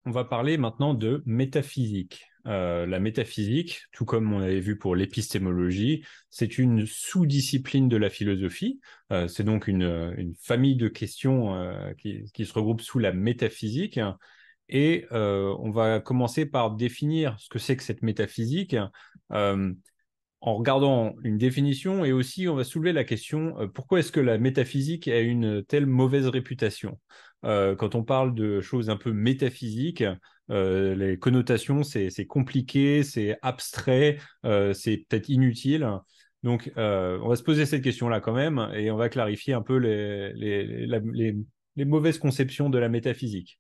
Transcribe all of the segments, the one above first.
On va parler maintenant de métaphysique. La métaphysique, tout comme on avait vu pour l'épistémologie, c'est une sous-discipline de la philosophie. C'est donc une famille de questions qui se regroupe sous la métaphysique. Et on va commencer par définir ce que c'est que cette métaphysique. Euh, En regardant une définition et aussi on va soulever la question pourquoi est-ce que la métaphysique a une telle mauvaise réputation? Quand on parle de choses un peu métaphysiques, les connotations c'est compliqué, c'est abstrait, c'est peut-être inutile. Donc on va se poser cette question-là quand même et on va clarifier un peu les mauvaises conceptions de la métaphysique.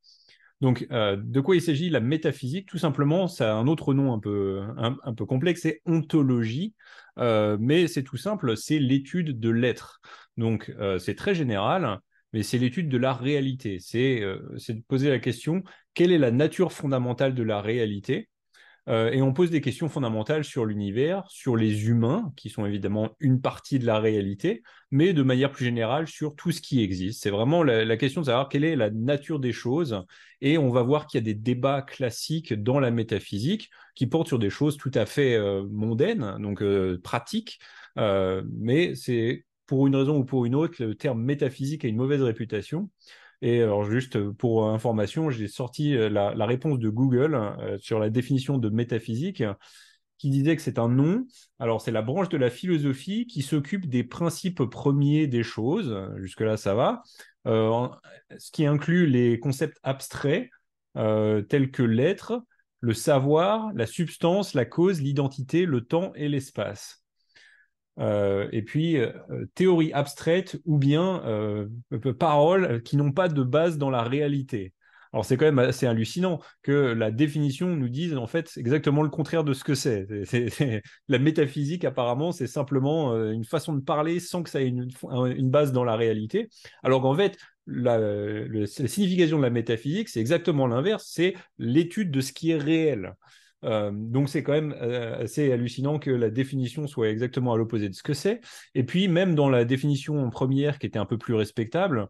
Donc, de quoi il s'agit? La métaphysique, tout simplement, ça a un autre nom un peu complexe, c'est ontologie, mais c'est tout simple, c'est l'étude de l'être. Donc, c'est très général, mais c'est l'étude de la réalité. C'est de poser la question, quelle est la nature fondamentale de la réalité? Et on pose des questions fondamentales sur l'univers, sur les humains, qui sont évidemment une partie de la réalité, mais de manière plus générale sur tout ce qui existe. C'est vraiment la question de savoir quelle est la nature des choses. Et on va voir qu'il y a des débats classiques dans la métaphysique qui portent sur des choses tout à fait mondaines, donc pratiques, mais c'est pour une raison ou pour une autre, le terme métaphysique a une mauvaise réputation. Et alors, juste pour information, j'ai sorti la réponse de Google sur la définition de métaphysique qui disait que c'est un nom. Alors, c'est la branche de la philosophie qui s'occupe des principes premiers des choses. Jusque-là, ça va. Euh, Ce qui inclut les concepts abstraits tels que l'être, le savoir, la substance, la cause, l'identité, le temps et l'espace. Et puis, théorie abstraite ou bien paroles qui n'ont pas de base dans la réalité. Alors, c'est quand même assez hallucinant que la définition nous dise en fait exactement le contraire de ce que c'est. La métaphysique, apparemment, c'est simplement une façon de parler sans que ça ait une base dans la réalité. Alors qu'en fait, la signification de la métaphysique, c'est exactement l'inverse, c'est l'étude de ce qui est réel. Donc c'est quand même assez hallucinant que la définition soit exactement à l'opposé de ce que c'est. Et puis même dans la définition première qui était un peu plus respectable,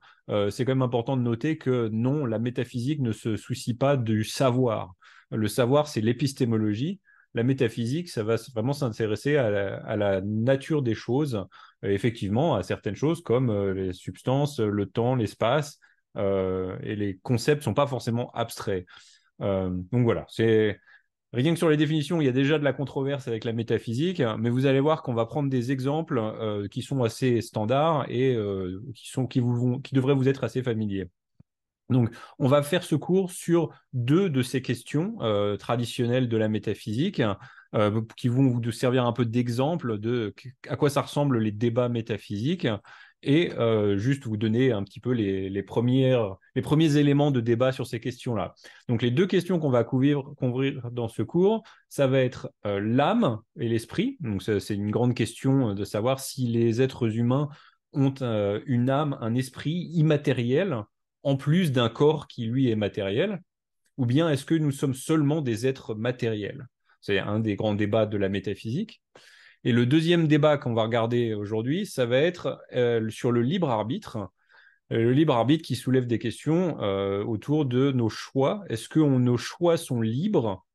c'est quand même important de noter que non, la métaphysique ne se soucie pas du savoir. Le savoir, c'est l'épistémologie. La métaphysique, ça va vraiment s'intéresser à la nature des choses, effectivement, à certaines choses comme les substances, le temps, l'espace, et les concepts ne sont pas forcément abstraits. Donc voilà, c'est rien que sur les définitions, il y a déjà de la controverse avec la métaphysique, mais vous allez voir qu'on va prendre des exemples qui sont assez standards et qui devraient vous être assez familiers. Donc, on va faire ce cours sur deux de ces questions traditionnelles de la métaphysique, qui vont vous servir un peu d'exemple de à quoi ça ressemble les débats métaphysiques, et juste vous donner un petit peu les premiers éléments de débat sur ces questions-là. Donc, les deux questions qu'on va couvrir dans ce cours, ça va être l'âme et l'esprit. Donc, c'est une grande question de savoir si les êtres humains ont une âme, un esprit immatériel en plus d'un corps qui, lui, est matériel, ou bien est-ce que nous sommes seulement des êtres matériels? C'est un des grands débats de la métaphysique. Et le deuxième débat qu'on va regarder aujourd'hui, ça va être sur le libre arbitre. Le libre arbitre qui soulève des questions autour de nos choix. Est-ce que nos choix sont libres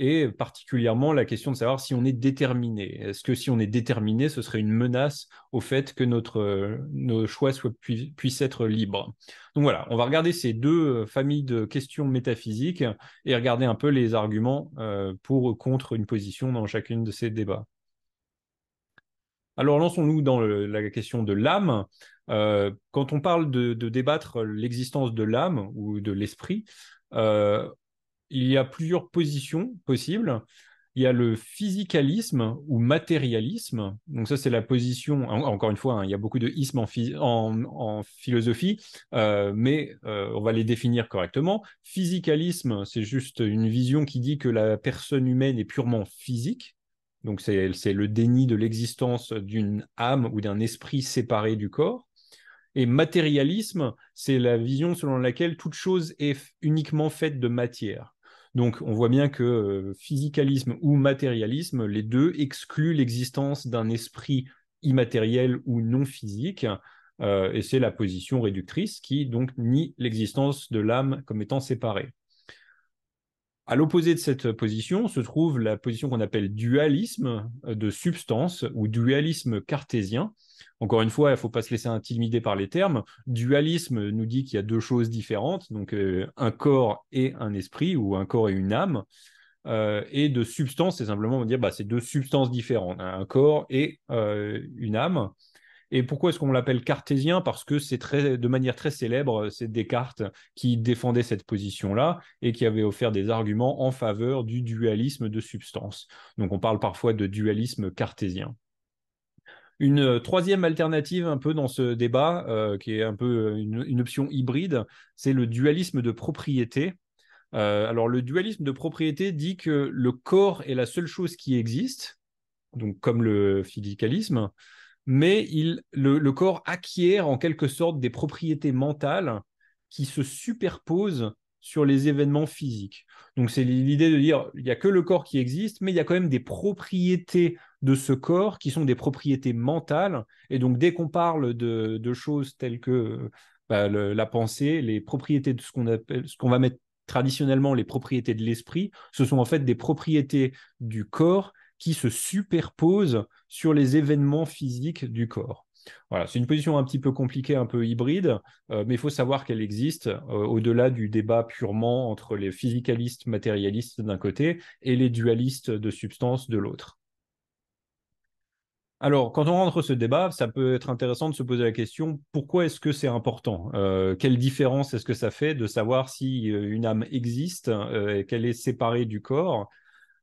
et particulièrement la question de savoir si on est déterminé. Est-ce que si on est déterminé, ce serait une menace au fait que nos choix puissent être libres? Donc voilà, on va regarder ces deux familles de questions métaphysiques et regarder un peu les arguments pour ou contre une position dans chacune de ces débats. Alors lançons-nous dans la question de l'âme. Quand on parle de débattre l'existence de l'âme ou de l'esprit, euh, il y a plusieurs positions possibles. Il y a le physicalisme ou matérialisme. Donc ça, c'est la position, encore une fois, hein, il y a beaucoup de ismes en philosophie, mais on va les définir correctement. Physicalisme, c'est juste une vision qui dit que la personne humaine est purement physique. Donc c'est le déni de l'existence d'une âme ou d'un esprit séparé du corps. Et matérialisme, c'est la vision selon laquelle toute chose est uniquement faite de matière. Donc, on voit bien que physicalisme ou matérialisme, les deux excluent l'existence d'un esprit immatériel ou non physique, et c'est la position réductrice qui donc nie l'existence de l'âme comme étant séparée. À l'opposé de cette position se trouve la position qu'on appelle dualisme de substance ou dualisme cartésien. Encore une fois, il ne faut pas se laisser intimider par les termes. Dualisme nous dit qu'il y a deux choses différentes, donc un corps et un esprit, ou un corps et une âme. Et de substance, c'est simplement dire c'est deux substances différentes, un corps et une âme. Et pourquoi est-ce qu'on l'appelle cartésien? Parce que c'est de manière très célèbre, c'est Descartes qui défendait cette position-là et qui avait offert des arguments en faveur du dualisme de substance. Donc on parle parfois de dualisme cartésien. Une troisième alternative un peu dans ce débat, qui est un peu une option hybride, c'est le dualisme de propriété. Alors le dualisme de propriété dit que le corps est la seule chose qui existe, donc comme le physicalisme, mais le corps acquiert en quelque sorte des propriétés mentales qui se superposent sur les événements physiques. Donc c'est l'idée de dire, il n'y a que le corps qui existe, mais il y a quand même des propriétés de ce corps qui sont des propriétés mentales. Et donc dès qu'on parle de choses telles que la pensée, les propriétés de ce qu'on va mettre traditionnellement les propriétés de l'esprit, ce sont en fait des propriétés du corps qui se superposent sur les événements physiques du corps. Voilà, c'est une position un petit peu compliquée, un peu hybride, mais il faut savoir qu'elle existe au-delà du débat purement entre les physicalistes matérialistes d'un côté et les dualistes de substance de l'autre. Alors, quand on rentre ce débat, ça peut être intéressant de se poser la question, pourquoi est-ce que c'est important? Quelle différence est-ce que ça fait de savoir si une âme existe et qu'elle est séparée du corps?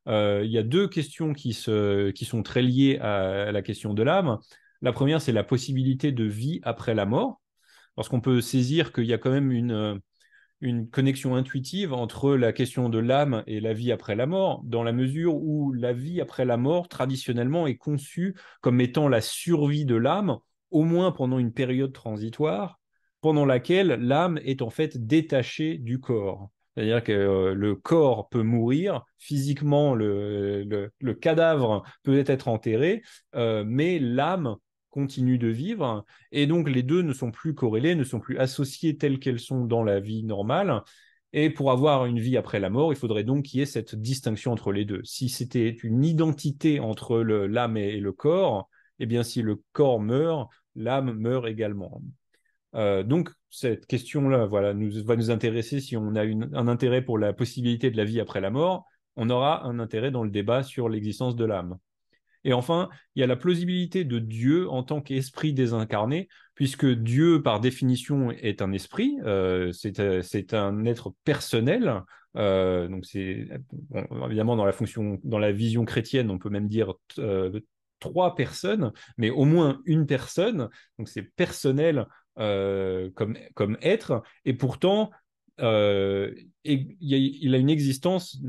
Il y a deux questions qui sont très liées à la question de l'âme. La première, c'est la possibilité de vie après la mort, parce qu'on peut saisir qu'il y a quand même une connexion intuitive entre la question de l'âme et la vie après la mort, dans la mesure où la vie après la mort, traditionnellement, est conçue comme étant la survie de l'âme, au moins pendant une période transitoire, pendant laquelle l'âme est en fait détachée du corps. C'est-à-dire que le corps peut mourir, physiquement, le cadavre peut être enterré, mais l'âme continue de vivre. Et donc, les deux ne sont plus corrélés, ne sont plus associés tels qu'elles sont dans la vie normale. Et pour avoir une vie après la mort, il faudrait donc qu'il y ait cette distinction entre les deux. Si c'était une identité entre l'âme et le corps, eh bien, si le corps meurt, l'âme meurt également. Donc, cette question-là va nous intéresser si on a un intérêt pour la possibilité de la vie après la mort, on aura un intérêt dans le débat sur l'existence de l'âme. Et enfin, il y a la plausibilité de Dieu en tant qu'esprit désincarné, puisque Dieu, par définition, est un esprit, c'est un être personnel. Donc évidemment, dans la vision chrétienne, on peut même dire trois personnes, mais au moins une personne. Donc c'est personnel comme être, et pourtant, il a une existence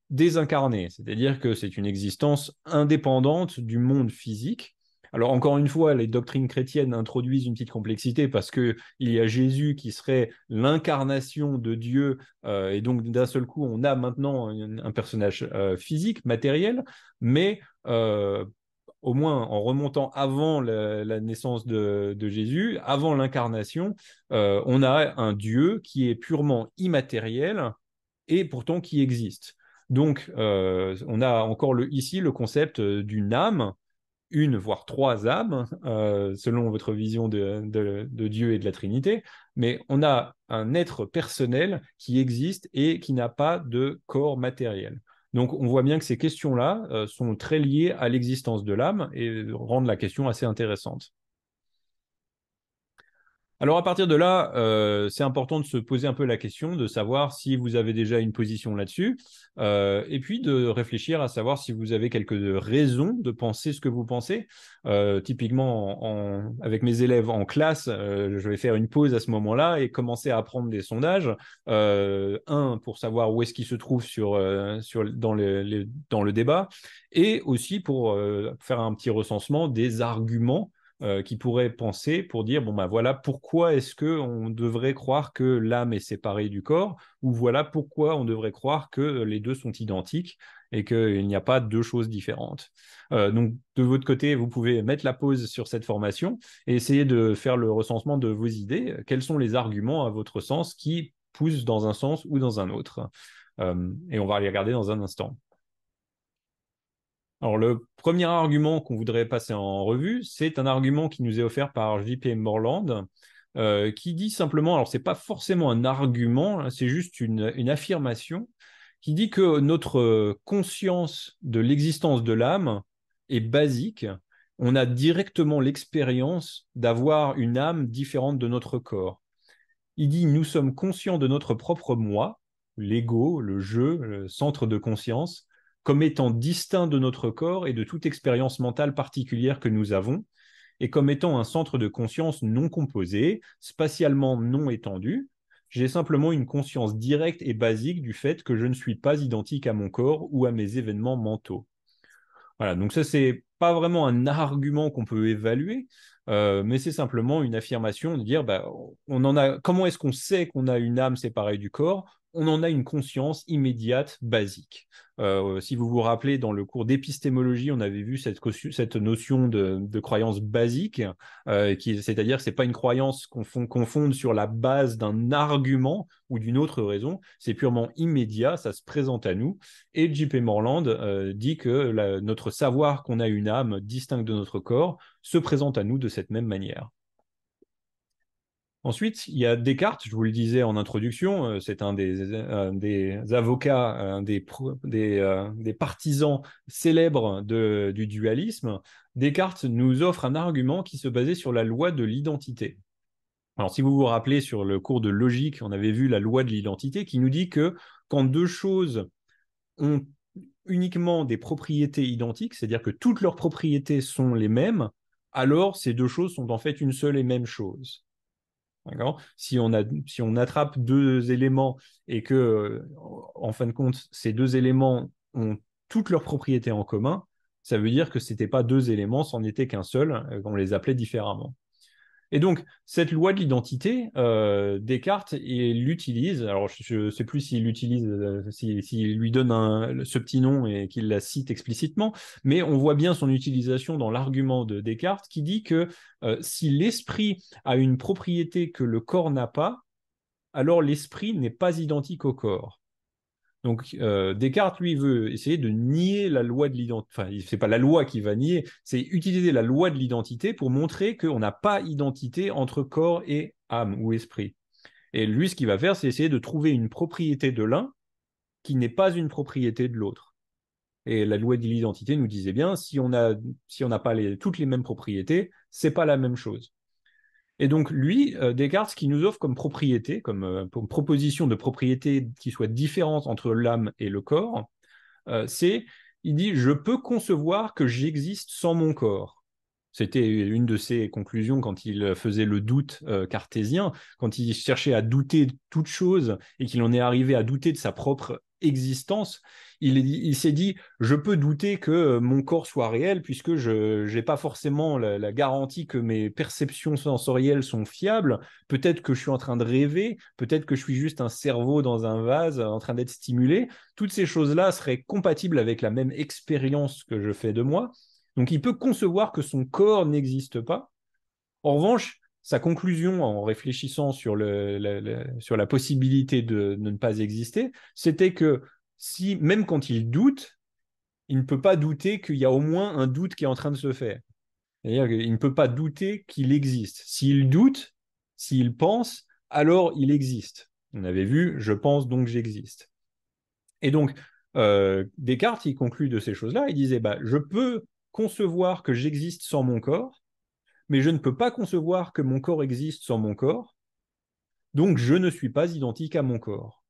désincarnée, c'est-à-dire que c'est une existence indépendante du monde physique. Alors encore une fois, les doctrines chrétiennes introduisent une petite complexité parce qu'il y a Jésus qui serait l'incarnation de Dieu, et donc d'un seul coup, on a maintenant un personnage physique, matériel, mais au moins en remontant avant la naissance de Jésus, avant l'incarnation, on a un Dieu qui est purement immatériel et pourtant qui existe. Donc, on a encore ici le concept d'une âme, une voire trois âmes, selon votre vision de Dieu et de la Trinité, mais on a un être personnel qui existe et qui n'a pas de corps matériel. Donc, on voit bien que ces questions-là sont très liées à l'existence de l'âme et rendent la question assez intéressante. Alors à partir de là, c'est important de se poser un peu la question de savoir si vous avez déjà une position là-dessus, et puis de réfléchir à savoir si vous avez quelques raisons de penser ce que vous pensez. Typiquement, avec mes élèves en classe, je vais faire une pause à ce moment-là et commencer à prendre des sondages. Pour savoir où est-ce qu'ils se trouvent dans le débat, et aussi pour faire un petit recensement des arguments qui pourraient penser pour dire, bon ben voilà, pourquoi est-ce qu'on devrait croire que l'âme est séparée du corps, ou voilà pourquoi on devrait croire que les deux sont identiques et qu'il n'y a pas deux choses différentes. Donc de votre côté, vous pouvez mettre la pause sur cette formation et essayer de faire le recensement de vos idées. Quels sont les arguments à votre sens qui poussent dans un sens ou dans un autre? Et on va les regarder dans un instant. Alors, le premier argument qu'on voudrait passer en revue, c'est un argument qui nous est offert par J.P. Morland, qui dit simplement, alors c'est pas forcément un argument, hein, c'est juste une affirmation, qui dit que notre conscience de l'existence de l'âme est basique. On a directement l'expérience d'avoir une âme différente de notre corps. Il dit, nous sommes conscients de notre propre moi, l'ego, le jeu, le centre de conscience, comme étant distinct de notre corps et de toute expérience mentale particulière que nous avons, et comme étant un centre de conscience non composé, spatialement non étendu. J'ai simplement une conscience directe et basique du fait que je ne suis pas identique à mon corps ou à mes événements mentaux. Voilà, donc ça, c'est pas vraiment un argument qu'on peut évaluer, mais c'est simplement une affirmation de dire, bah, on en a, comment est-ce qu'on sait qu'on a une âme séparée du corps? On en a une conscience immédiate, basique. Si vous vous rappelez, dans le cours d'épistémologie, on avait vu cette notion de croyance basique, c'est-à-dire que ce n'est pas une croyance qu'on fonde sur la base d'un argument ou d'une autre raison, c'est purement immédiat, ça se présente à nous. Et J.P. Morland dit que notre savoir qu'on a une âme distincte de notre corps se présente à nous de cette même manière. Ensuite, il y a Descartes, je vous le disais en introduction, c'est un des avocats, des partisans célèbres du dualisme. Descartes nous offre un argument qui se basait sur la loi de l'identité. Alors, si vous vous rappelez, sur le cours de logique, on avait vu la loi de l'identité qui nous dit que quand deux choses ont uniquement des propriétés identiques, c'est-à-dire que toutes leurs propriétés sont les mêmes, alors ces deux choses sont en fait une seule et même chose. Si on attrape deux éléments et que, en fin de compte, ces deux éléments ont toutes leurs propriétés en commun, ça veut dire que ce n'était pas deux éléments, c'en était qu'un seul, on les appelait différemment. Et donc, cette loi de l'identité, Descartes, il l'utilise. Alors, je ne sais plus s'il l'utilise, s'il lui donne ce petit nom et qu'il la cite explicitement, mais on voit bien son utilisation dans l'argument de Descartes qui dit que si l'esprit a une propriété que le corps n'a pas, alors l'esprit n'est pas identique au corps. Donc, Descartes, lui, veut essayer de nier la loi de l'identité. Enfin, c'est pas la loi qui va nier, c'est utiliser la loi de l'identité pour montrer qu'on n'a pas identité entre corps et âme ou esprit. Et lui, ce qu'il va faire, c'est essayer de trouver une propriété de l'un qui n'est pas une propriété de l'autre. Et la loi de l'identité nous disait bien, si on n'a pas toutes les mêmes propriétés, c'est pas la même chose. Et donc, lui, Descartes, ce qu'il nous offre comme propriété, comme proposition de propriété qui soit différente entre l'âme et le corps, il dit, je peux concevoir que j'existe sans mon corps. C'était une de ses conclusions quand il faisait le doute cartésien, quand il cherchait à douter de toute chose et qu'il en est arrivé à douter de sa propre existence. Il s'est dit, je peux douter que mon corps soit réel puisque je n'ai pas forcément la garantie que mes perceptions sensorielles sont fiables. Peut-être que je suis en train de rêver, peut-être que je suis juste un cerveau dans un vase en train d'être stimulé. Toutes ces choses-là seraient compatibles avec la même expérience que je fais de moi. Donc il peut concevoir que son corps n'existe pas. En revanche, sa conclusion en réfléchissant sur la possibilité de ne pas exister, c'était que si, même quand il doute, il ne peut pas douter qu'il y a au moins un doute qui est en train de se faire. C'est-à-dire qu'il ne peut pas douter qu'il existe. S'il doute, s'il pense, alors il existe. On avait vu, je pense donc j'existe. Et donc, Descartes, il conclut de ces choses-là, il disait, bah, je peux concevoir que j'existe sans mon corps, mais je ne peux pas concevoir que mon corps existe sans mon corps, donc je ne suis pas identique à mon corps.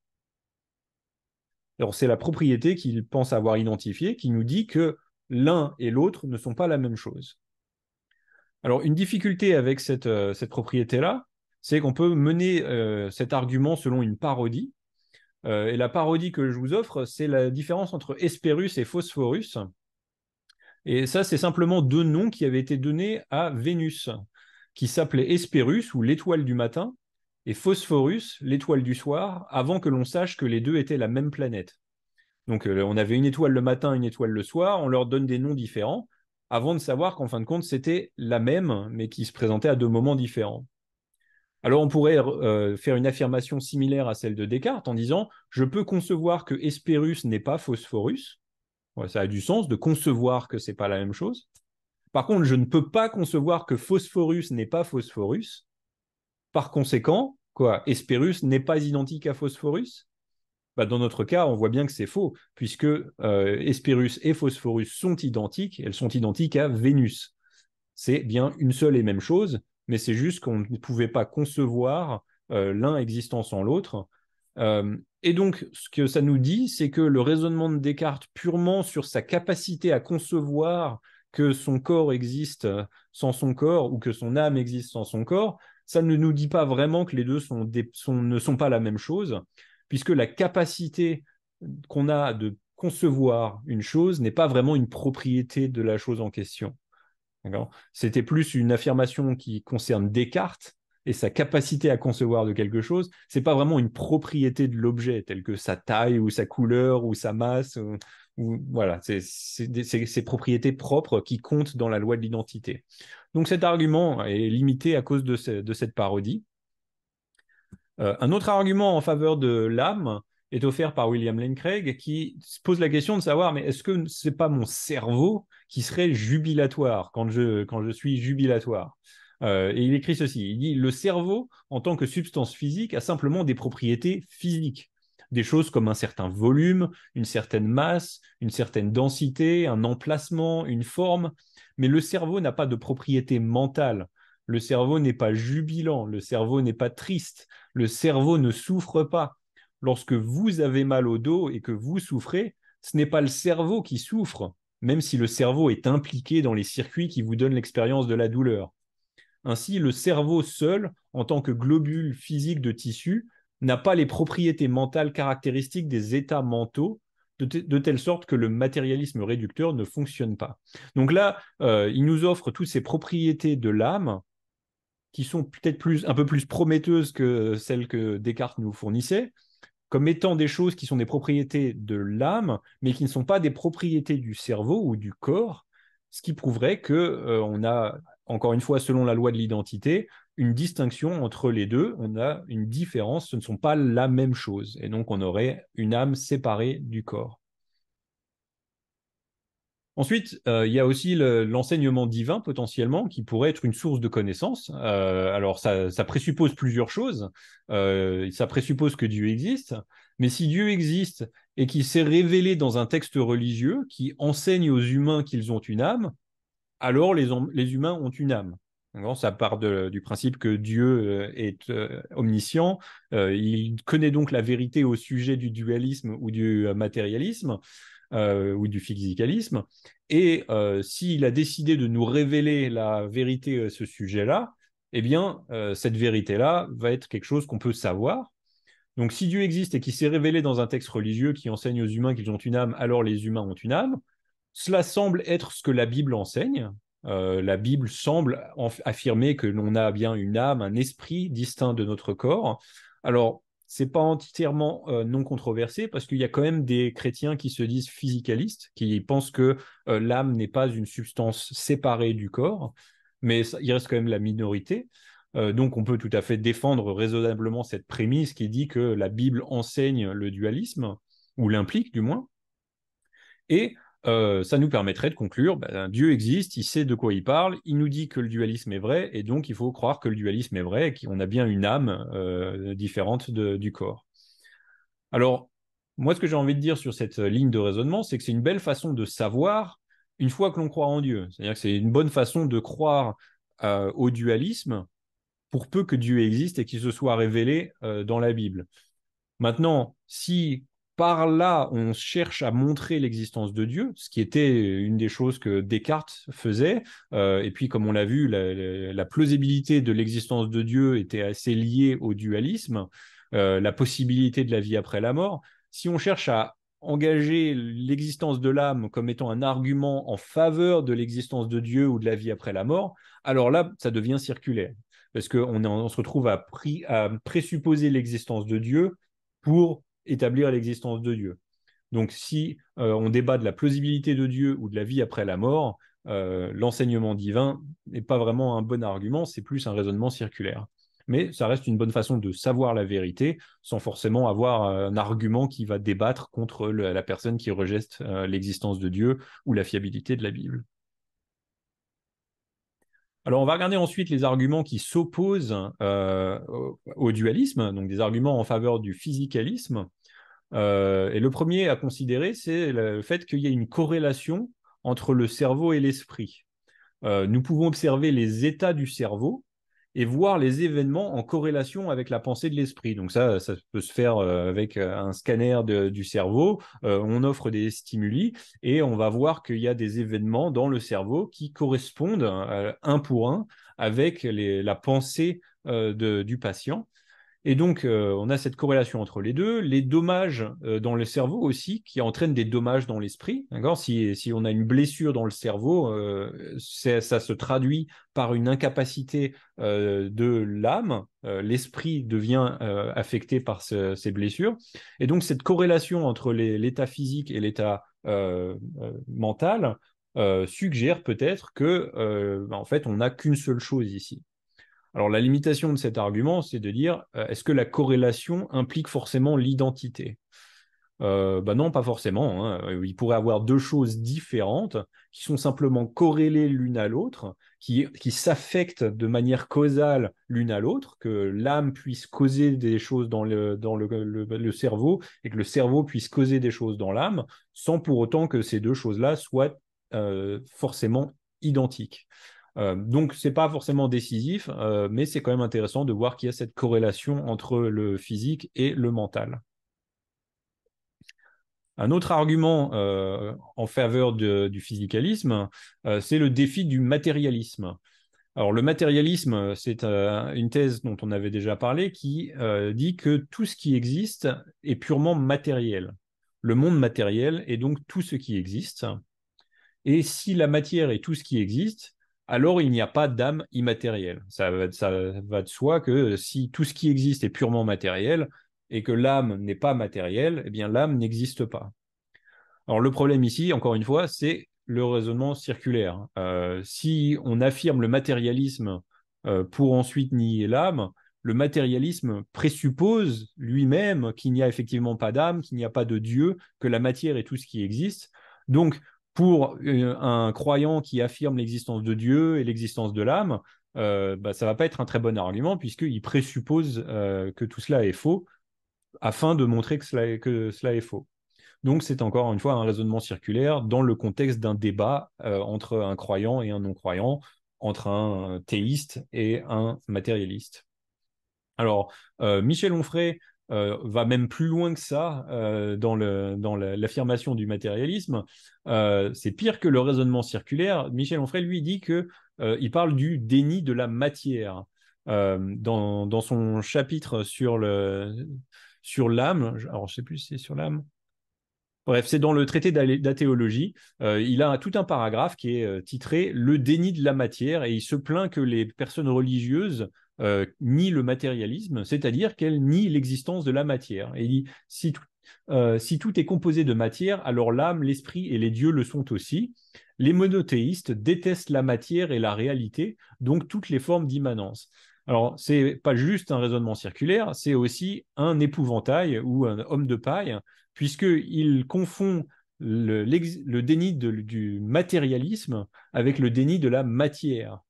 Alors c'est la propriété qu'il pense avoir identifiée qui nous dit que l'un et l'autre ne sont pas la même chose. Alors une difficulté avec cette propriété-là, c'est qu'on peut mener cet argument selon une parodie. Et la parodie que je vous offre, c'est la différence entre Hespérus et Phosphorus. Et ça, c'est simplement deux noms qui avaient été donnés à Vénus, qui s'appelait Hespérus, ou l'étoile du matin, et Phosphorus, l'étoile du soir, avant que l'on sache que les deux étaient la même planète. Donc on avait une étoile le matin, une étoile le soir, on leur donne des noms différents, avant de savoir qu'en fin de compte, c'était la même, mais qui se présentait à deux moments différents. Alors on pourrait faire une affirmation similaire à celle de Descartes en disant « Je peux concevoir que Hespérus n'est pas Phosphorus ». Ouais, ça a du sens de concevoir que ce n'est pas la même chose. Par contre, je ne peux pas concevoir que Phosphorus n'est pas Phosphorus. Par conséquent, quoi, Hespérus n'est pas identique à Phosphorus? Bah, dans notre cas, on voit bien que c'est faux, puisque Hespérus et Phosphorus sont identiques, elles sont identiques à Vénus. C'est bien une seule et même chose, mais c'est juste qu'on ne pouvait pas concevoir l'un existant sans l'autre. Et donc, ce que ça nous dit, c'est que le raisonnement de Descartes, purement sur sa capacité à concevoir que son corps existe sans son corps ou que son âme existe sans son corps, ça ne nous dit pas vraiment que les deux ne sont pas la même chose, puisque la capacité qu'on a de concevoir une chose n'est pas vraiment une propriété de la chose en question. C'était plus une affirmation qui concerne Descartes et sa capacité à concevoir de quelque chose. C'est pas vraiment une propriété de l'objet, telle que sa taille ou sa couleur ou sa masse. Voilà, c'est ses propriétés propres qui comptent dans la loi de l'identité. Donc cet argument est limité à cause de cette parodie. Un autre argument en faveur de l'âme est offert par William Lane Craig qui se pose la question de savoir mais est-ce que c'est pas mon cerveau qui serait jubilatoire quand je suis jubilatoire et il écrit ceci, il dit le cerveau en tant que substance physique a simplement des propriétés physiques, des choses comme un certain volume, une certaine masse, une certaine densité, un emplacement, une forme, mais le cerveau n'a pas de propriété mentale. Le cerveau n'est pas jubilant, le cerveau n'est pas triste, le cerveau ne souffre pas. Lorsque vous avez mal au dos et que vous souffrez, ce n'est pas le cerveau qui souffre, même si le cerveau est impliqué dans les circuits qui vous donnent l'expérience de la douleur. Ainsi, le cerveau seul, en tant que globule physique de tissu, n'a pas les propriétés mentales caractéristiques des états mentaux, de telle sorte que le matérialisme réducteur ne fonctionne pas. Donc là, il nous offre toutes ces propriétés de l'âme qui sont peut-être un peu plus prometteuses que celles que Descartes nous fournissait, comme étant des choses qui sont des propriétés de l'âme, mais qui ne sont pas des propriétés du cerveau ou du corps, ce qui prouverait qu'on a, encore une fois, selon la loi de l'identité, une distinction entre les deux, on a une différence, ce ne sont pas la même chose, et donc on aurait une âme séparée du corps. Ensuite, il y a aussi l'enseignement divin potentiellement qui pourrait être une source de connaissance. Alors ça présuppose plusieurs choses. Ça présuppose que Dieu existe, mais si Dieu existe et qu'il s'est révélé dans un texte religieux qui enseigne aux humains qu'ils ont une âme, alors les humains ont une âme. Ça part du principe que Dieu est omniscient. Il connaît donc la vérité au sujet du dualisme ou du matérialisme ou du physicalisme. Et s'il a décidé de nous révéler la vérité à ce sujet-là, eh bien, cette vérité-là va être quelque chose qu'on peut savoir. Donc, si Dieu existe et qu'il s'est révélé dans un texte religieux qui enseigne aux humains qu'ils ont une âme, alors les humains ont une âme. Cela semble être ce que la Bible enseigne. La Bible semble affirmer que l'on a bien une âme, un esprit distinct de notre corps. Alors, c'est pas entièrement non controversé parce qu'il y a quand même des chrétiens qui se disent physicalistes, qui pensent que l'âme n'est pas une substance séparée du corps, mais il reste quand même la minorité. Donc on peut tout à fait défendre raisonnablement cette prémisse qui dit que la Bible enseigne le dualisme, ou l'implique du moins, et ça nous permettrait de conclure, Dieu existe, il sait de quoi il parle, il nous dit que le dualisme est vrai, et donc il faut croire que le dualisme est vrai, et qu'on a bien une âme différente du corps. Alors, moi, ce que j'ai envie de dire sur cette ligne de raisonnement, c'est que c'est une belle façon de savoir une fois que l'on croit en Dieu. C'est-à-dire que c'est une bonne façon de croire au dualisme pour peu que Dieu existe et qu'il se soit révélé dans la Bible. Maintenant, si par là, on cherche à montrer l'existence de Dieu, ce qui était une des choses que Descartes faisait, et puis comme on l'a vu, la plausibilité de l'existence de Dieu était assez liée au dualisme, la possibilité de la vie après la mort. Si on cherche à engager l'existence de l'âme comme étant un argument en faveur de l'existence de Dieu ou de la vie après la mort, alors là, ça devient circulaire. Parce qu'on se retrouve à présupposer l'existence de Dieu pour établir l'existence de Dieu. Donc si on débat de la plausibilité de Dieu ou de la vie après la mort, l'enseignement divin n'est pas vraiment un bon argument, c'est plus un raisonnement circulaire. mais ça reste une bonne façon de savoir la vérité sans forcément avoir un argument qui va débattre contre la personne qui rejette l'existence de Dieu ou la fiabilité de la Bible. Alors, on va regarder ensuite les arguments qui s'opposent au dualisme, donc des arguments en faveur du physicalisme. Et le premier à considérer, c'est le fait qu'il y ait une corrélation entre le cerveau et l'esprit. Nous pouvons observer les états du cerveau et voir les événements en corrélation avec la pensée de l'esprit. Donc ça peut se faire avec un scanner du cerveau. On offre des stimuli et on va voir qu'il y a des événements dans le cerveau qui correspondent un pour un avec la pensée du patient. Et donc, on a cette corrélation entre les deux. Les dommages dans le cerveau aussi, qui entraînent des dommages dans l'esprit. Si on a une blessure dans le cerveau, ça se traduit par une incapacité de l'âme. L'esprit devient affecté par ces blessures. Et donc, cette corrélation entre l'état physique et l'état mental suggère peut-être que, en fait, on n'a qu'une seule chose ici. Alors, la limitation de cet argument, c'est de dire, est-ce que la corrélation implique forcément l'identité? Non, pas forcément, hein. Il pourrait y avoir deux choses différentes qui sont simplement corrélées l'une à l'autre, qui s'affectent de manière causale l'une à l'autre, que l'âme puisse causer des choses dans le cerveau et que le cerveau puisse causer des choses dans l'âme, sans pour autant que ces deux choses-là soient forcément identiques. Donc, ce n'est pas forcément décisif, mais c'est quand même intéressant de voir qu'il y a cette corrélation entre le physique et le mental. Un autre argument en faveur du physicalisme, c'est le défi du matérialisme. Alors, le matérialisme, c'est une thèse dont on avait déjà parlé qui dit que tout ce qui existe est purement matériel. Le monde matériel est donc tout ce qui existe. Et si la matière est tout ce qui existe, alors il n'y a pas d'âme immatérielle. Ça va de soi que si tout ce qui existe est purement matériel et que l'âme n'est pas matérielle, eh bien l'âme n'existe pas. Alors le problème ici, encore une fois, c'est le raisonnement circulaire. Si on affirme le matérialisme pour ensuite nier l'âme, le matérialisme présuppose lui-même qu'il n'y a effectivement pas d'âme, qu'il n'y a pas de Dieu, que la matière est tout ce qui existe. Donc, pour un croyant qui affirme l'existence de Dieu et l'existence de l'âme, ça ne va pas être un très bon argument puisqu'il présuppose que tout cela est faux afin de montrer que cela est faux. Donc, c'est encore une fois un raisonnement circulaire dans le contexte d'un débat entre un croyant et un non-croyant, entre un théiste et un matérialiste. Alors, Michel Onfray va même plus loin que ça dans l'affirmation du matérialisme. C'est pire que le raisonnement circulaire. Michel Onfray, lui, dit qu'il parle du déni de la matière. Dans son chapitre sur l'âme, alors je ne sais plus si c'est sur l'âme. Bref, c'est dans le traité d'athéologie. Il a tout un paragraphe qui est titré «Le déni de la matière» et il se plaint que les personnes religieuses nient le matérialisme, c'est-à-dire qu'elles nient l'existence de la matière. Et il dit si tout est composé de matière, alors l'âme, l'esprit et les dieux le sont aussi. Les monothéistes détestent la matière et la réalité, donc toutes les formes d'immanence. Alors, c'est pas juste un raisonnement circulaire, c'est aussi un épouvantail ou un homme de paille puisqu'il confond le déni du matérialisme avec le déni de la matière.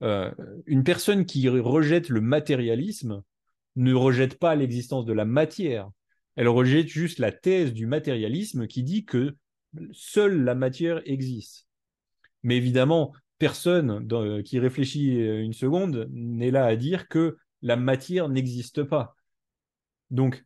Une personne qui rejette le matérialisme ne rejette pas l'existence de la matière. Elle rejette juste la thèse du matérialisme qui dit que seule la matière existe. Mais évidemment, personne qui réfléchit une seconde n'est là à dire que la matière n'existe pas. Donc,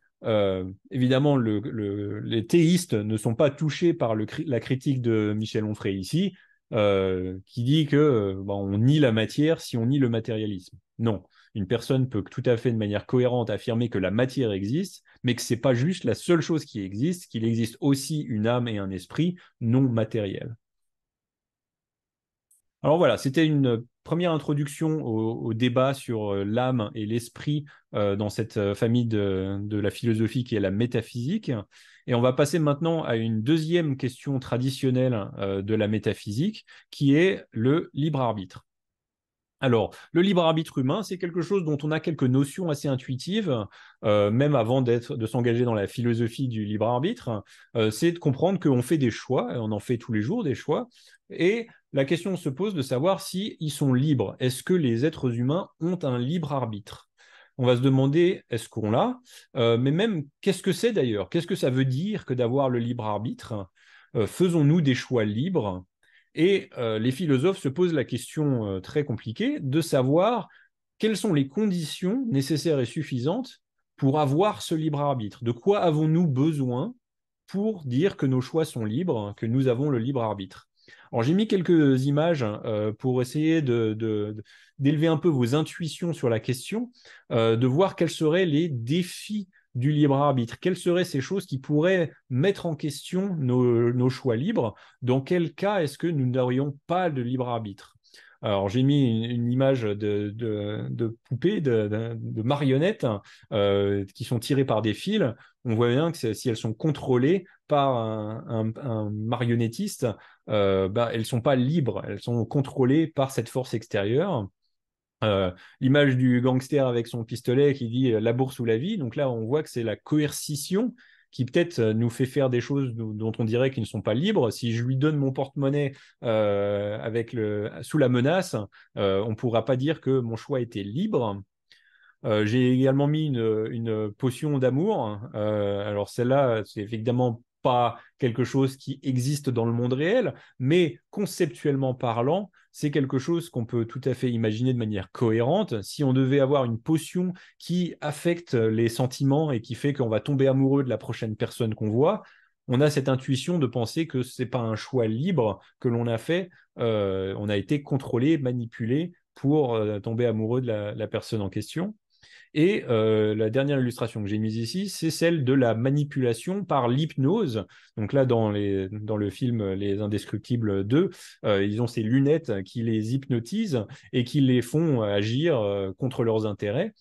évidemment, les théistes ne sont pas touchés par la critique de Michel Onfray ici, qui dit que on nie la matière si on nie le matérialisme. Non, une personne peut tout à fait de manière cohérente affirmer que la matière existe, mais que ce n'est pas juste la seule chose qui existe, qu'il existe aussi une âme et un esprit non matériels. Alors voilà, c'était une première introduction au débat sur l'âme et l'esprit dans cette famille de la philosophie qui est la métaphysique. Et on va passer maintenant à une deuxième question traditionnelle de la métaphysique, qui est le libre arbitre. Alors, le libre arbitre humain, c'est quelque chose dont on a quelques notions assez intuitives, même avant de s'engager dans la philosophie du libre arbitre. C'est de comprendre qu'on fait des choix, et on en fait tous les jours des choix, et la question se pose de savoir si ils sont libres. Est-ce que les êtres humains ont un libre arbitre? On va se demander, est-ce qu'on l'a? Mais même, qu'est-ce que c'est d'ailleurs? Qu'est-ce que ça veut dire que d'avoir le libre arbitre? Faisons-nous des choix libres? Et les philosophes se posent la question très compliquée de savoir quelles sont les conditions nécessaires et suffisantes pour avoir ce libre arbitre. De quoi avons-nous besoin pour dire que nos choix sont libres, que nous avons le libre arbitre? Alors j'ai mis quelques images pour essayer d'élever un peu vos intuitions sur la question, de voir quels seraient les défis du libre arbitre, quelles seraient ces choses qui pourraient mettre en question nos choix libres, dans quel cas est-ce que nous n'aurions pas de libre arbitre? Alors, j'ai mis une image de poupées, de marionnettes qui sont tirées par des fils. On voit bien que si elles sont contrôlées par un marionnettiste, bah, elles ne sont pas libres, elles sont contrôlées par cette force extérieure. L'image du gangster avec son pistolet qui dit la bourse ou la vie. Donc là, on voit que c'est la coercition qui peut-être nous fait faire des choses dont on dirait qu'ils ne sont pas libres. Si je lui donne mon porte-monnaie sous la menace, on ne pourra pas dire que mon choix était libre. J'ai également mis une potion d'amour. Alors celle-là, c'est évidemment pas quelque chose qui existe dans le monde réel, mais conceptuellement parlant, c'est quelque chose qu'on peut tout à fait imaginer de manière cohérente. Si on devait avoir une potion qui affecte les sentiments et qui fait qu'on va tomber amoureux de la prochaine personne qu'on voit, on a cette intuition de penser que ce n'est pas un choix libre que l'on a fait, on a été contrôlé, manipulé pour tomber amoureux de la personne en question. Et la dernière illustration que j'ai mise ici, c'est celle de la manipulation par l'hypnose. Donc là, dans le film Les Indestructibles 2, ils ont ces lunettes qui les hypnotisent et qui les font agir contre leurs intérêts.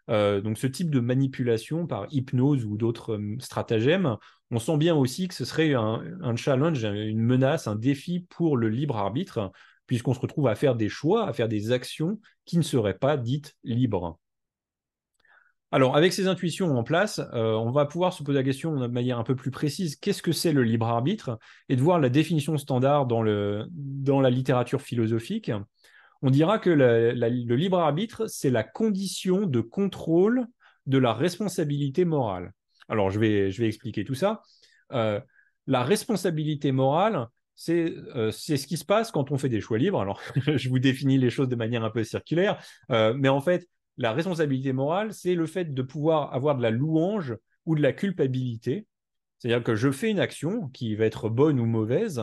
Donc ce type de manipulation par hypnose ou d'autres stratagèmes, on sent bien aussi que ce serait un challenge, une menace, un défi pour le libre arbitre, puisqu'on se retrouve à faire des choix, à faire des actions qui ne seraient pas dites libres. Alors, avec ces intuitions en place, on va pouvoir se poser la question de manière un peu plus précise, qu'est-ce que c'est le libre arbitre? Et de voir la définition standard dans la littérature philosophique. On dira que le libre arbitre, c'est la condition de contrôle de la responsabilité morale. Alors, je vais expliquer tout ça. Euh, la responsabilité morale, c'est ce qui se passe quand on fait des choix libres. Alors, je vous définis les choses de manière un peu circulaire, mais en fait, la responsabilité morale, c'est le fait de pouvoir avoir de la louange ou de la culpabilité. C'est-à-dire que je fais une action qui va être bonne ou mauvaise,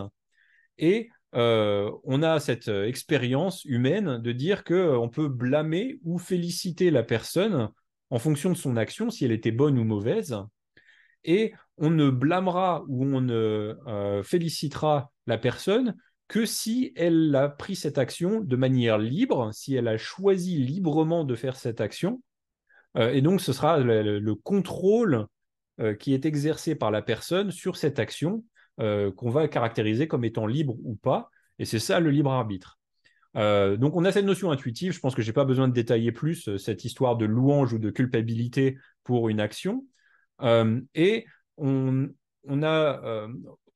et on a cette expérience humaine de dire qu'on peut blâmer ou féliciter la personne en fonction de son action, si elle était bonne ou mauvaise, et on ne blâmera ou on ne félicitera la personne que si elle a pris cette action de manière libre, si elle a choisi librement de faire cette action. Et donc, ce sera le contrôle qui est exercé par la personne sur cette action qu'on va caractériser comme étant libre ou pas. Et c'est ça le libre arbitre. Donc, on a cette notion intuitive. Je pense que je n'ai pas besoin de détailler plus cette histoire de louange ou de culpabilité pour une action. Et on, on a.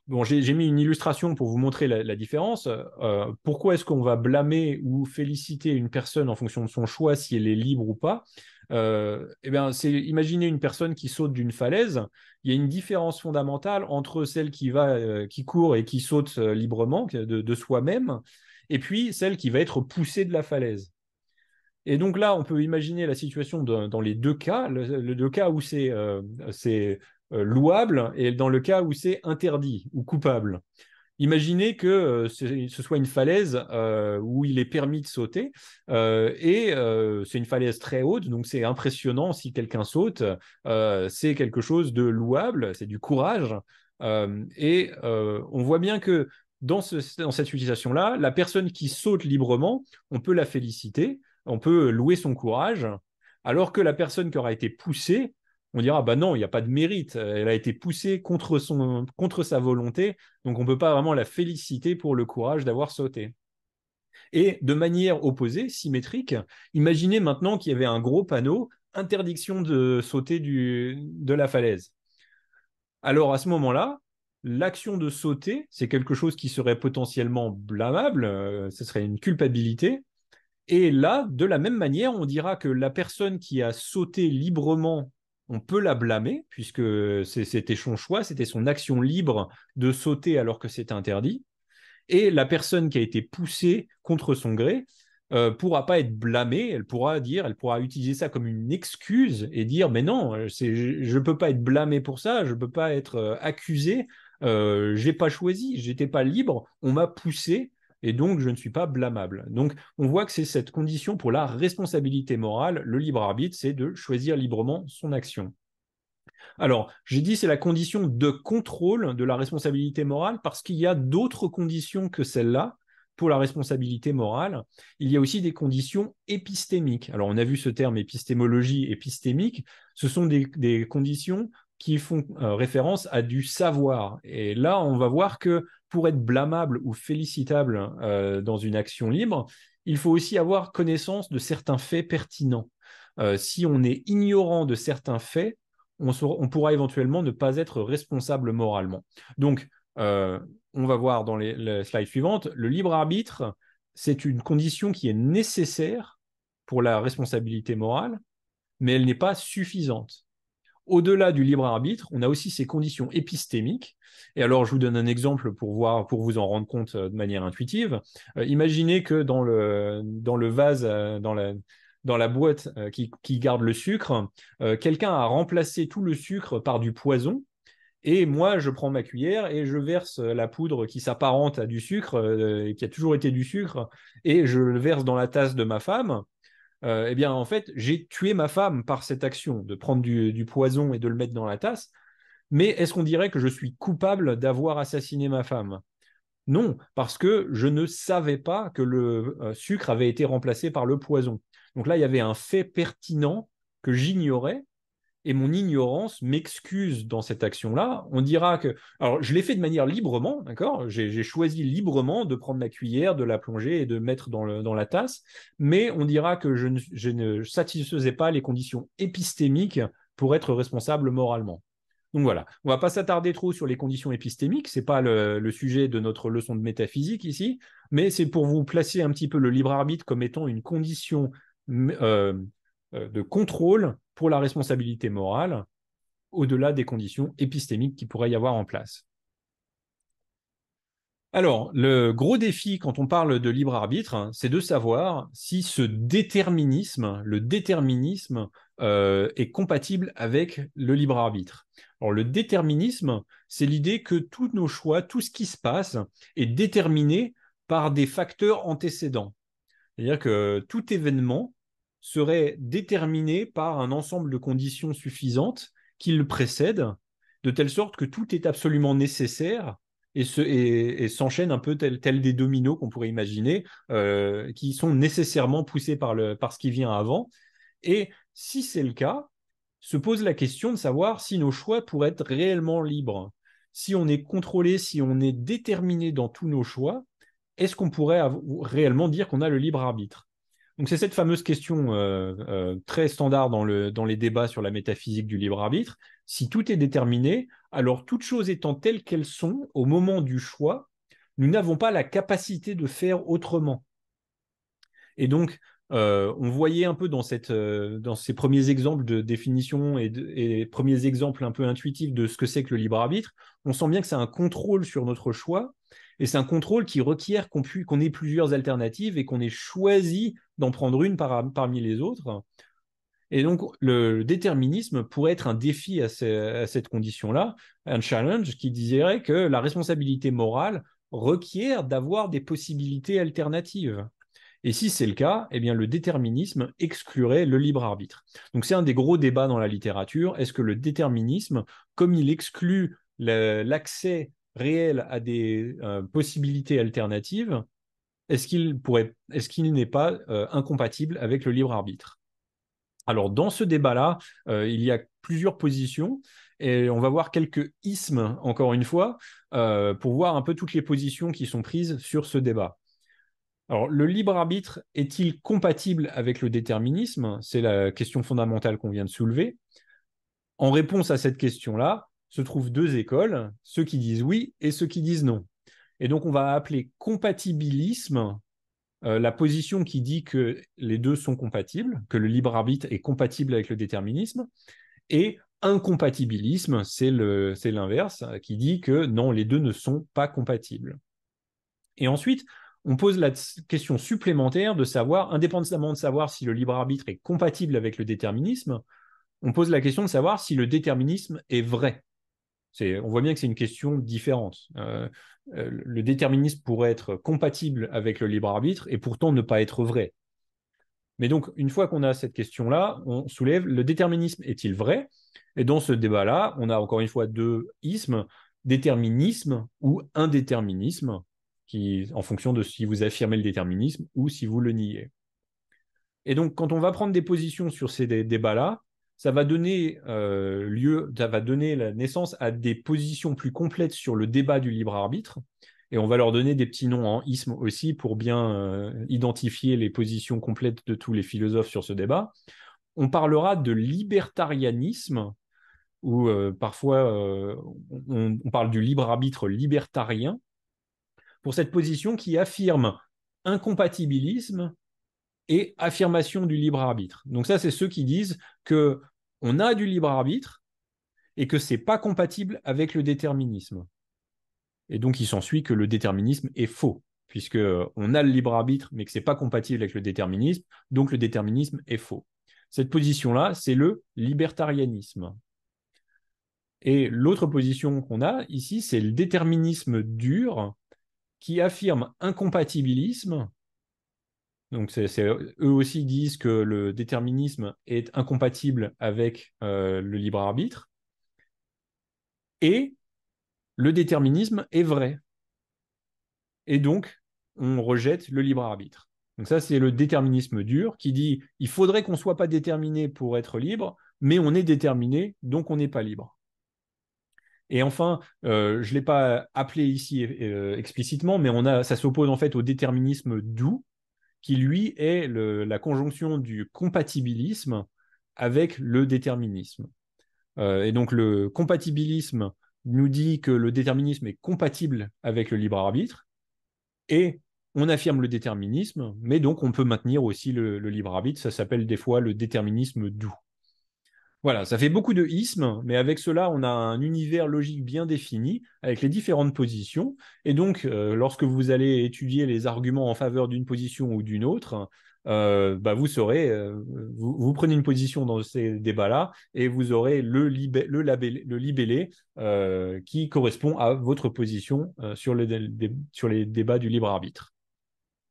Bon, j'ai mis une illustration pour vous montrer la différence. Pourquoi est-ce qu'on va blâmer ou féliciter une personne en fonction de son choix, si elle est libre ou pas? Eh bien, c'est imaginer une personne qui saute d'une falaise. Il y a une différence fondamentale entre celle qui court et qui saute librement de soi-même, et puis celle qui va être poussée de la falaise. Et donc là, on peut imaginer la situation dans les deux cas, le deux cas où c'est louable et dans le cas où c'est interdit ou coupable. Imaginez que ce soit une falaise où il est permis de sauter et c'est une falaise très haute, donc c'est impressionnant si quelqu'un saute, c'est quelque chose de louable, c'est du courage. Et on voit bien que dans cette utilisation-là, la personne qui saute librement, on peut la féliciter, on peut louer son courage, alors que la personne qui aura été poussée, on dira, bah non, il n'y a pas de mérite, elle a été poussée contre sa volonté, donc on ne peut pas vraiment la féliciter pour le courage d'avoir sauté. Et de manière opposée, symétrique, imaginez maintenant qu'il y avait un gros panneau interdiction de sauter de la falaise. Alors à ce moment-là, l'action de sauter, c'est quelque chose qui serait potentiellement blâmable, ce serait une culpabilité. Et là, de la même manière, on dira que la personne qui a sauté librement, on peut la blâmer, puisque c'était son choix, c'était son action libre de sauter alors que c'était interdit. Et la personne qui a été poussée contre son gré pourra pas être blâmée, elle pourra utiliser ça comme une excuse et dire mais non, je peux pas être blâmé pour ça, je peux pas être accusé, j'ai pas choisi, j'étais pas libre, on m'a poussé et donc je ne suis pas blâmable. Donc on voit que c'est cette condition pour la responsabilité morale, le libre arbitre, c'est de choisir librement son action. Alors, j'ai dit c'est la condition de contrôle de la responsabilité morale parce qu'il y a d'autres conditions que celle-là pour la responsabilité morale. Il y a aussi des conditions épistémiques. Alors, on a vu ce terme épistémologie, épistémique. Ce sont des conditions qui font référence à du savoir. Et là, on va voir que pour être blâmable ou félicitable dans une action libre, il faut aussi avoir connaissance de certains faits pertinents. Si on est ignorant de certains faits, on pourra éventuellement ne pas être responsable moralement. Donc, on va voir dans les slides suivantes, le libre arbitre, c'est une condition qui est nécessaire pour la responsabilité morale, mais elle n'est pas suffisante. Au-delà du libre arbitre, on a aussi ces conditions épistémiques. Et alors, je vous donne un exemple pour vous en rendre compte de manière intuitive. Imaginez que dans le vase, dans la boîte qui garde le sucre, quelqu'un a remplacé tout le sucre par du poison. Et moi, je prends ma cuillère et je verse la poudre qui s'apparente à du sucre, qui a toujours été du sucre, et je le verse dans la tasse de ma femme. Eh bien, en fait, j'ai tué ma femme par cette action de prendre du poison et de le mettre dans la tasse. Mais est-ce qu'on dirait que je suis coupable d'avoir assassiné ma femme? Non, parce que je ne savais pas que le sucre avait été remplacé par le poison. Donc là, il y avait un fait pertinent que j'ignorais et mon ignorance m'excuse dans cette action-là. On dira que... Alors, je l'ai fait de manière librement, d'accord? J'ai choisi librement de prendre ma cuillère, de la plonger et de mettre dans la tasse, mais on dira que je ne satisfaisais pas les conditions épistémiques pour être responsable moralement. Donc voilà, on ne va pas s'attarder trop sur les conditions épistémiques, ce n'est pas le sujet de notre leçon de métaphysique ici, mais c'est pour vous placer un petit peu le libre arbitre comme étant une condition de contrôle pour la responsabilité morale, au-delà des conditions épistémiques qui pourraient y avoir en place. Alors, le gros défi quand on parle de libre arbitre, hein, c'est de savoir si ce déterminisme, le déterminisme, est compatible avec le libre arbitre. Alors, le déterminisme, c'est l'idée que tous nos choix, tout ce qui se passe, est déterminé par des facteurs antécédents. C'est-à-dire que tout événement serait déterminé par un ensemble de conditions suffisantes qui le précèdent, de telle sorte que tout est absolument nécessaire et s'enchaîne un peu tel des dominos qu'on pourrait imaginer, qui sont nécessairement poussés par ce qui vient avant. Et si c'est le cas, se pose la question de savoir si nos choix pourraient être réellement libres. Si on est contrôlé, si on est déterminé dans tous nos choix, est-ce qu'on pourrait réellement dire qu'on a le libre arbitre? Donc c'est cette fameuse question très standard dans les débats sur la métaphysique du libre arbitre. Si tout est déterminé, alors toutes choses étant telles qu'elles sont, au moment du choix, nous n'avons pas la capacité de faire autrement. Et donc, on voyait un peu dans ces premiers exemples de définition et premiers exemples un peu intuitifs de ce que c'est que le libre arbitre, on sent bien que c'est un contrôle sur notre choix, et c'est un contrôle qui requiert qu'on ait plusieurs alternatives et qu'on ait choisi d'en prendre une parmi les autres. Et donc, le déterminisme pourrait être un défi à cette condition-là, un challenge qui dirait que la responsabilité morale requiert d'avoir des possibilités alternatives. Et si c'est le cas, eh bien, le déterminisme exclurait le libre arbitre. Donc c'est un des gros débats dans la littérature. Est-ce que le déterminisme, comme il exclut l'accès réel à des possibilités alternatives, est-ce qu'il n'est pas incompatible avec le libre arbitre? Alors dans ce débat-là, il y a plusieurs positions et on va voir quelques ismes, encore une fois, pour voir un peu toutes les positions qui sont prises sur ce débat. Alors, le libre arbitre est-il compatible avec le déterminisme? C'est la question fondamentale qu'on vient de soulever. En réponse à cette question-là, se trouvent deux écoles, ceux qui disent oui et ceux qui disent non. Et donc, on va appeler compatibilisme la position qui dit que les deux sont compatibles, que le libre arbitre est compatible avec le déterminisme, et incompatibilisme, c'est l'inverse, qui dit que non, les deux ne sont pas compatibles. Et ensuite, on pose la question supplémentaire de savoir, indépendamment de savoir si le libre arbitre est compatible avec le déterminisme, on pose la question de savoir si le déterminisme est vrai. On voit bien que c'est une question différente. Le déterminisme pourrait être compatible avec le libre arbitre et pourtant ne pas être vrai. Mais donc, une fois qu'on a cette question-là, on soulève le déterminisme est-il vrai? Et dans ce débat-là, on a encore une fois deux ismes, déterminisme ou indéterminisme, qui, en fonction de si vous affirmez le déterminisme ou si vous le niez. Et donc, quand on va prendre des positions sur ces débats-là, ça va donner ça va donner la naissance à des positions plus complètes sur le débat du libre arbitre. Et on va leur donner des petits noms en isme aussi pour bien identifier les positions complètes de tous les philosophes sur ce débat. On parlera de libertarianisme, ou parfois on parle du libre arbitre libertarien, pour cette position qui affirme incompatibilisme et affirmation du libre arbitre. Donc ça, c'est ceux qui disent que on a du libre arbitre et que c'est pas compatible avec le déterminisme. Et donc il s'ensuit que le déterminisme est faux, puisque on a le libre arbitre mais que c'est pas compatible avec le déterminisme, donc le déterminisme est faux. Cette position-là, c'est le libertarianisme. Et l'autre position qu'on a ici, c'est le déterminisme dur qui affirme incompatibilisme. Donc, eux aussi disent que le déterminisme est incompatible avec le libre arbitre. Et le déterminisme est vrai. Et donc, on rejette le libre arbitre. Donc ça, c'est le déterminisme dur qui dit il faudrait qu'on ne soit pas déterminé pour être libre, mais on est déterminé, donc on n'est pas libre. Et enfin, je ne l'ai pas appelé ici explicitement, mais ça s'oppose en fait au déterminisme doux, qui lui est la conjonction du compatibilisme avec le déterminisme. Et donc le compatibilisme nous dit que le déterminisme est compatible avec le libre arbitre, et on affirme le déterminisme, mais donc on peut maintenir aussi le libre arbitre, ça s'appelle des fois le déterminisme doux. Voilà, ça fait beaucoup de ismes, mais avec cela, on a un univers logique bien défini, avec les différentes positions. Et donc, lorsque vous allez étudier les arguments en faveur d'une position ou d'une autre, vous saurez, vous prenez une position dans ces débats-là, et vous aurez le libellé qui correspond à votre position sur les débats du libre arbitre.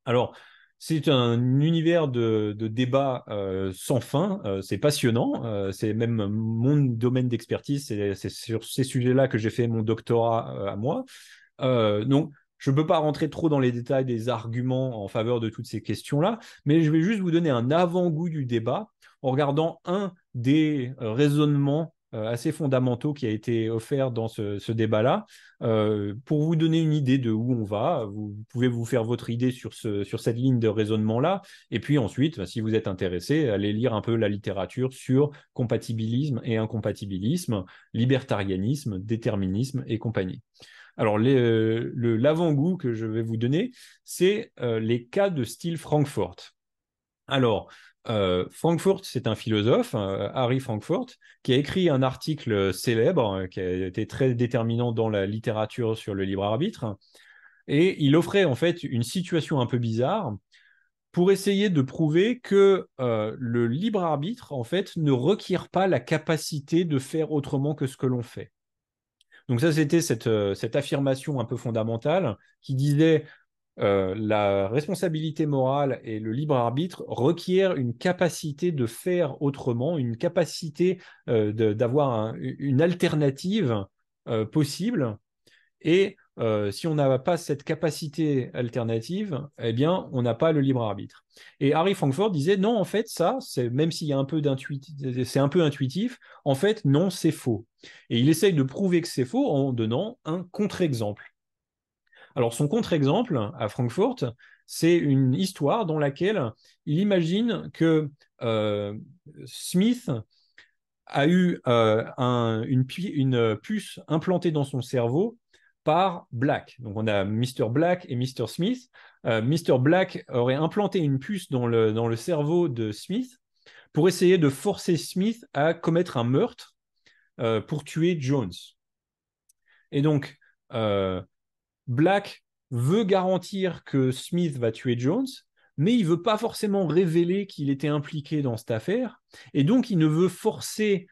Alors, c'est un univers de débat sans fin, c'est passionnant, c'est même mon domaine d'expertise, c'est sur ces sujets-là que j'ai fait mon doctorat à moi. Donc, je ne peux pas rentrer trop dans les détails des arguments en faveur de toutes ces questions-là, mais je vais juste vous donner un avant-goût du débat en regardant un des raisonnements assez fondamentaux qui a été offert dans ce débat-là, pour vous donner une idée de où on va. Vous pouvez vous faire votre idée sur cette ligne de raisonnement-là, et puis ensuite, si vous êtes intéressé, allez lire un peu la littérature sur compatibilisme et incompatibilisme, libertarianisme, déterminisme et compagnie. Alors, l'avant-goût que je vais vous donner, c'est les cas de style Frankfurt. Alors, Frankfurt, c'est un philosophe, Harry Frankfurt, qui a écrit un article célèbre, qui a été très déterminant dans la littérature sur le libre arbitre, et il offrait en fait une situation un peu bizarre pour essayer de prouver que le libre arbitre, en fait, ne requiert pas la capacité de faire autrement que ce que l'on fait. Donc ça, c'était cette affirmation un peu fondamentale qui disait la responsabilité morale et le libre arbitre requièrent une capacité de faire autrement, une capacité d'avoir une alternative possible. Et si on n'a pas cette capacité alternative, eh bien, on n'a pas le libre arbitre. Et Harry Frankfurt disait non, en fait, ça, même s'il y a un peu c'est un peu intuitif, en fait, non, c'est faux. Et il essaye de prouver que c'est faux en donnant un contre-exemple. Alors, son contre-exemple à Frankfurt, c'est une histoire dans laquelle il imagine que Smith a eu une puce implantée dans son cerveau par Black. Donc on a Mr. Black et Mr. Smith. Mr. Black aurait implanté une puce dans le cerveau de Smith pour essayer de forcer Smith à commettre un meurtre pour tuer Jones. Et donc, Black veut garantir que Smith va tuer Jones, mais il ne veut pas forcément révéler qu'il était impliqué dans cette affaire. Et donc, il ne veut forcer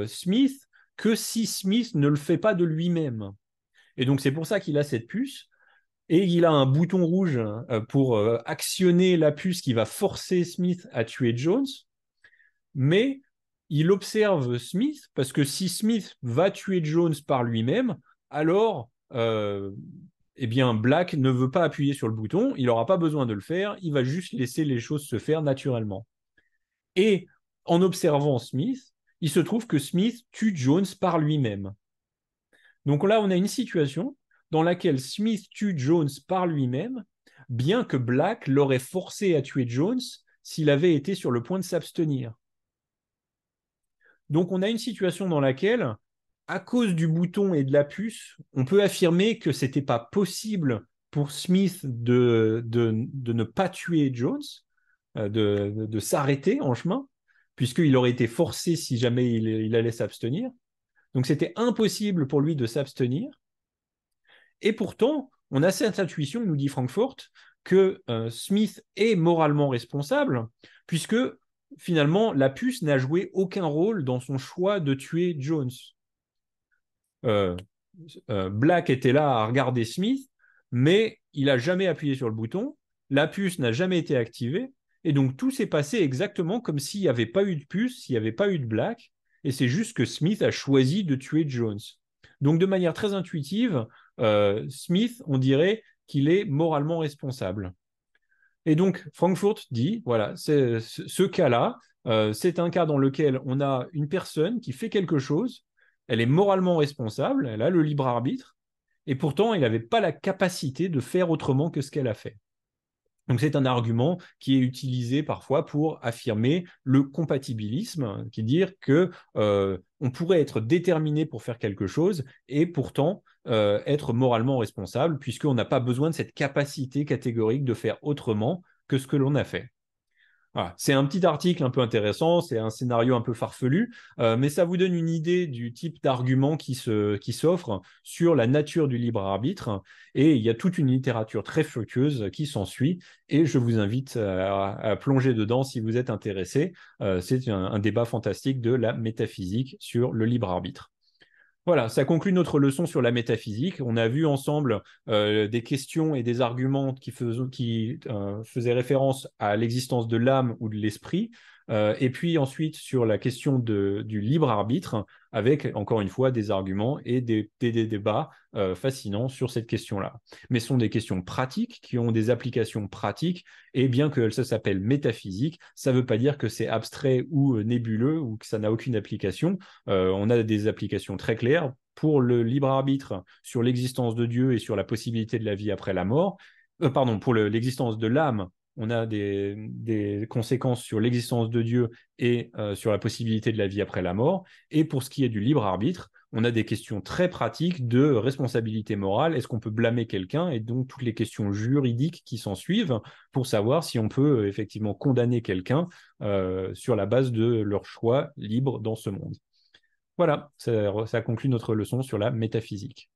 Smith que si Smith ne le fait pas de lui-même. Et donc, c'est pour ça qu'il a cette puce. Et il a un bouton rouge pour actionner la puce qui va forcer Smith à tuer Jones. Mais il observe Smith, parce que si Smith va tuer Jones par lui-même, alors eh bien, Black ne veut pas appuyer sur le bouton, il n'aura pas besoin de le faire, il va juste laisser les choses se faire naturellement. Et en observant Smith, il se trouve que Smith tue Jones par lui-même. Donc là, on a une situation dans laquelle Smith tue Jones par lui-même, bien que Black l'aurait forcé à tuer Jones s'il avait été sur le point de s'abstenir. Donc on a une situation dans laquelle, à cause du bouton et de la puce, on peut affirmer que ce n'était pas possible pour Smith de ne pas tuer Jones, de s'arrêter en chemin, puisqu'il aurait été forcé si jamais il allait s'abstenir. Donc c'était impossible pour lui de s'abstenir. Et pourtant, on a cette intuition, nous dit Frankfurt, que Smith est moralement responsable, puisque finalement, la puce n'a joué aucun rôle dans son choix de tuer Jones. Black était là à regarder Smith, mais il n'a jamais appuyé sur le bouton, la puce n'a jamais été activée, et donc tout s'est passé exactement comme s'il n'y avait pas eu de puce, s'il n'y avait pas eu de Black, et c'est juste que Smith a choisi de tuer Jones. Donc de manière très intuitive, Smith, on dirait qu'il est moralement responsable. Et donc Frankfurt dit, voilà, ce cas-là, c'est un cas dans lequel on a une personne qui fait quelque chose, elle est moralement responsable, elle a le libre arbitre, et pourtant elle n'avait pas la capacité de faire autrement que ce qu'elle a fait. Donc c'est un argument qui est utilisé parfois pour affirmer le compatibilisme, qui est dire que on pourrait être déterminé pour faire quelque chose et pourtant être moralement responsable, puisqu'on n'a pas besoin de cette capacité catégorique de faire autrement que ce que l'on a fait. Voilà. C'est un petit article un peu intéressant, c'est un scénario un peu farfelu, mais ça vous donne une idée du type d'argument qui s'offre sur la nature du libre arbitre. Et il y a toute une littérature très fructueuse qui s'ensuit. Et je vous invite à plonger dedans si vous êtes intéressé. C'est un débat fantastique de la métaphysique sur le libre arbitre. Voilà, ça conclut notre leçon sur la métaphysique. On a vu ensemble des questions et des arguments qui faisaient référence à l'existence de l'âme ou de l'esprit, et puis ensuite sur la question du libre arbitre, avec encore une fois des arguments et des débats fascinants sur cette question-là. Mais ce sont des questions pratiques qui ont des applications pratiques, et bien que ça s'appelle métaphysique, ça ne veut pas dire que c'est abstrait ou nébuleux ou que ça n'a aucune application. On a des applications très claires pour le libre arbitre sur l'existence de Dieu et sur la possibilité de la vie après la mort. Pardon, pour l'existence de l'âme, on a des conséquences sur l'existence de Dieu et sur la possibilité de la vie après la mort. Et pour ce qui est du libre arbitre, on a des questions très pratiques de responsabilité morale. Est-ce qu'on peut blâmer quelqu'un? Et donc toutes les questions juridiques qui s'en suivent pour savoir si on peut effectivement condamner quelqu'un sur la base de leur choix libre dans ce monde. Voilà, ça conclut notre leçon sur la métaphysique.